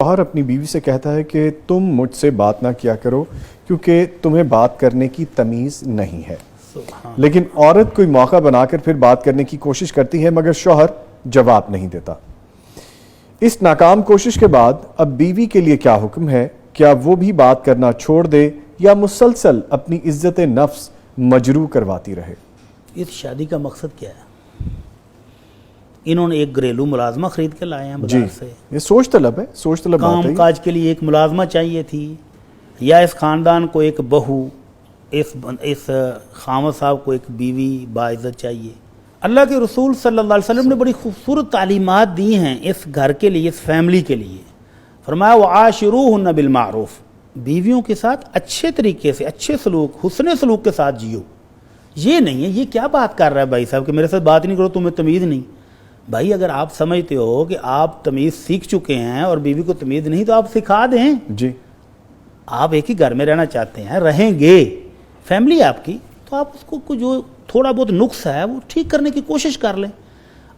شوہر اپنی بیوی سے کہتا ہے کہ تم مجھ سے بات نہ کیا کرو کیونکہ تمہیں بات کرنے کی تمیز نہیں ہے، لیکن عورت کوئی موقع بنا کر پھر بات کرنے کی کوشش کرتی ہے مگر شوہر جواب نہیں دیتا۔ اس ناکام کوشش کے بعد اب بیوی کے لیے کیا حکم ہے؟ کیا وہ بھی بات کرنا چھوڑ دے یا مسلسل اپنی عزت نفس مجروح کرواتی رہے؟ اس شادی کا مقصد کیا ہے؟ انہوں نے ایک گھریلو ملازمہ خرید کے لائے ہیں بازار سے، یہ سوچ طلب ہے، سوچ طلب بات ہے۔ کام کاج کے لیے ایک ملازمہ چاہیے تھی، یا اس خاندان کو ایک بہو، اس خامد صاحب کو ایک بیوی باعزت چاہیے۔ اللہ کے رسول صلی اللہ علیہ وسلم نے بڑی خوبصورت تعلیمات دی ہیں اس گھر کے لیے، اس فیملی کے لیے۔ فرمایا وعاشروہن بالمعروف، بیویوں کے ساتھ اچھے طریقے سے، اچھے سلوک، حسن سلوک کے ساتھ جیو۔ یہ نہیں ہے یہ کیا بات کر رہا ہے بھائی صاحب کہ میرے ساتھ بات نہیں کرو، تمہیں تمیز نہیں۔ بھائی اگر آپ سمجھتے ہو کہ آپ تمیز سیکھ چکے ہیں اور بیوی کو تمیز نہیں تو آپ سکھا دیں۔ جی، آپ ایک ہی گھر میں رہنا چاہتے ہیں، رہیں گے، فیملی آپ کی، تو آپ اس کو جو تھوڑا بہت نقص ہے وہ ٹھیک کرنے کی کوشش کر لیں۔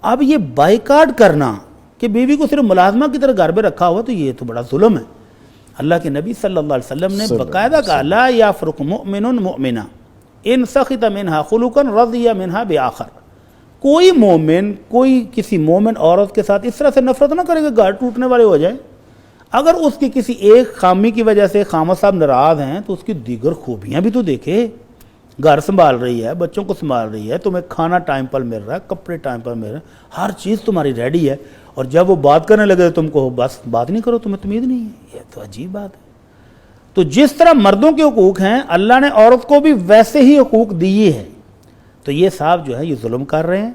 اب یہ بائیکاٹ کرنا کہ بیوی کو صرف ملازمہ کی طرح گھر میں رکھا ہوا تو یہ تو بڑا ظلم ہے۔ اللہ کے نبی صلی اللہ علیہ وسلم نے باقاعدہ کہا لا یفرق مؤمن مؤمنہ ان سخط منہا خلقا رضی منہا بآخر، کوئی مومن کوئی کسی مومن عورت کے ساتھ اس طرح سے نفرت نہ کرے کہ گھر ٹوٹنے والے ہو جائیں۔ اگر اس کی کسی ایک خامی کی وجہ سے خامد صاحب ناراض ہیں تو اس کی دیگر خوبیاں بھی تو دیکھے۔ گھر سنبھال رہی ہے، بچوں کو سنبھال رہی ہے، تمہیں کھانا ٹائم پر مل رہا ہے، کپڑے ٹائم پر مل رہے ہیں، ہر چیز تمہاری ریڈی ہے، اور جب وہ بات کرنے لگے تو تم کو بس بات نہیں کرو، تمہیں تمیز نہیں ہے۔ یہ تو عجیب بات ہے۔ تو جس طرح مردوں کے حقوق ہیں اللہ نے عورت کو بھی ویسے ہی حقوق دیے ہیں۔ تو یہ صاحب جو ہے یہ ظلم کر رہے ہیں،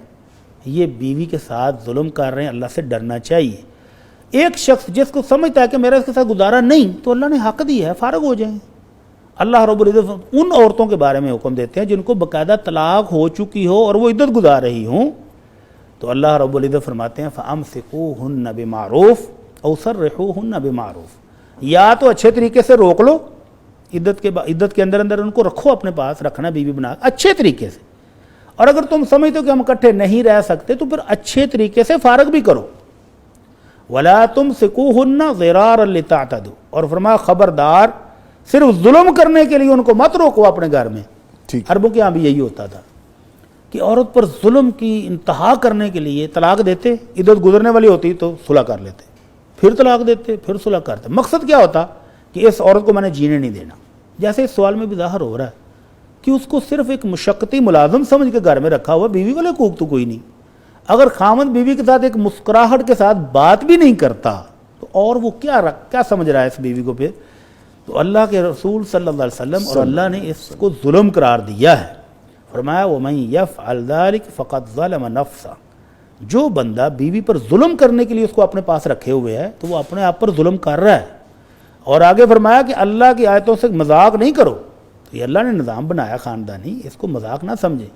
یہ بیوی کے ساتھ ظلم کر رہے ہیں، اللہ سے ڈرنا چاہیے۔ ایک شخص جس کو سمجھتا ہے کہ میرا اس کے ساتھ گزارا نہیں تو اللہ نے حق دیا ہے، فارغ ہو جائیں۔ اللہ رب العزت ان عورتوں کے بارے میں حکم دیتے ہیں جن کو باقاعدہ طلاق ہو چکی ہو اور وہ عدت گزار رہی ہوں، تو اللہ رب العزت فرماتے ہیں فَأَمْسِكُوهُنَّ بِمَعْرُوفٍ أَوْ سَرِّحُوهُنَّ بِمَعْرُوفٍ، یا تو اچھے طریقے سے روک لو، عدت کے اندر ان کو رکھو، اپنے پاس رکھنا بیوی بنا اچھے طریقے سے، اور اگر تم سمجھتے ہو کہ ہم اکٹھے نہیں رہ سکتے تو پھر اچھے طریقے سے فارغ بھی کرو۔ وَلَا تُمْسِكُوهُنَّ ضِرَارًا لِتَعْتَدُوا، اور فرمایا خبردار صرف ظلم کرنے کے لیے ان کو مت روکو اپنے گھر میں۔ عربوں کے یہاں بھی یہی ہوتا تھا کہ عورت پر ظلم کی انتہا کرنے کے لیے طلاق دیتے، عدت گزرنے والی ہوتی تو صلح کر لیتے، پھر طلاق دیتے، پھر صلح کرتے۔ مقصد کیا ہوتا کہ اس عورت کو میں نے جینے نہیں دینا۔ جیسے اس سوال میں بھی ظاہر ہو رہا ہے کہ اس کو صرف ایک مشقتی ملازم سمجھ کے گھر میں رکھا ہوا، بیوی والے حقوق تو کوئی نہیں۔ اگر خامد بیوی کے ساتھ ایک مسکراہٹ کے ساتھ بات بھی نہیں کرتا تو اور وہ کیا سمجھ رہا ہے اس بیوی کو پھر؟ تو اللہ کے رسول صلی اللہ علیہ وسلم اور اللہ نے اس کو ظلم قرار دیا ہے۔ فرمایا وَمَن يَفْعَلْ ذَلِكَ فَقَدْ ظَلَمَ نَفْسَهُ، جو بندہ بیوی پر ظلم کرنے کے لیے اس کو اپنے پاس رکھے ہوئے ہے تو وہ اپنے آپ پر ظلم کر رہا ہے۔ اور آگے فرمایا کہ اللہ کی آیتوں سے مذاق نہیں کرو، تو یہ اللہ نے نظام بنایا خاندانی، اس کو مذاق نہ سمجھیں۔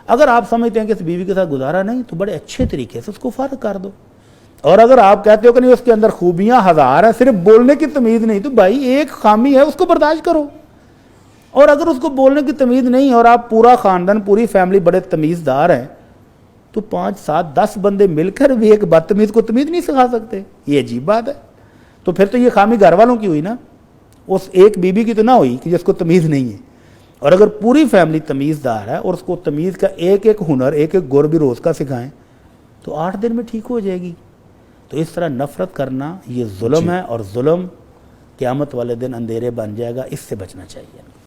اگر آپ سمجھتے ہیں کہ اس بیوی کے ساتھ گزارا نہیں تو بڑے اچھے طریقے سے اس کو فارغ کر دو، اور اگر آپ کہتے ہو کہ نہیں اس کے اندر خوبیاں ہزار ہیں، صرف بولنے کی تمیز نہیں، تو بھائی ایک خامی ہے اس کو برداشت کرو۔ اور اگر اس کو بولنے کی تمیز نہیں اور آپ پورا خاندان پوری فیملی بڑے تمیزدار ہیں تو 5 7 10 بندے مل کر بھی ایک بدتمیز کو تمیز نہیں سکھا سکتے، یہ عجیب بات ہے۔ تو پھر تو یہ خامی گھر والوں کی ہوئی نا، اس ایک بیوی کی تو نہ ہوئی کہ جس کو تمیز نہیں ہے۔ اور اگر پوری فیملی تمیزدار ہے اور اس کو تمیز کا ایک ایک ہنر، ایک ایک گر بھی روز کا سکھائیں تو 8 دن میں ٹھیک ہو جائے گی۔ تو اس طرح نفرت کرنا یہ ظلم ہے، اور ظلم قیامت والے دن اندھیرے بن جائے گا، اس سے بچنا چاہیے۔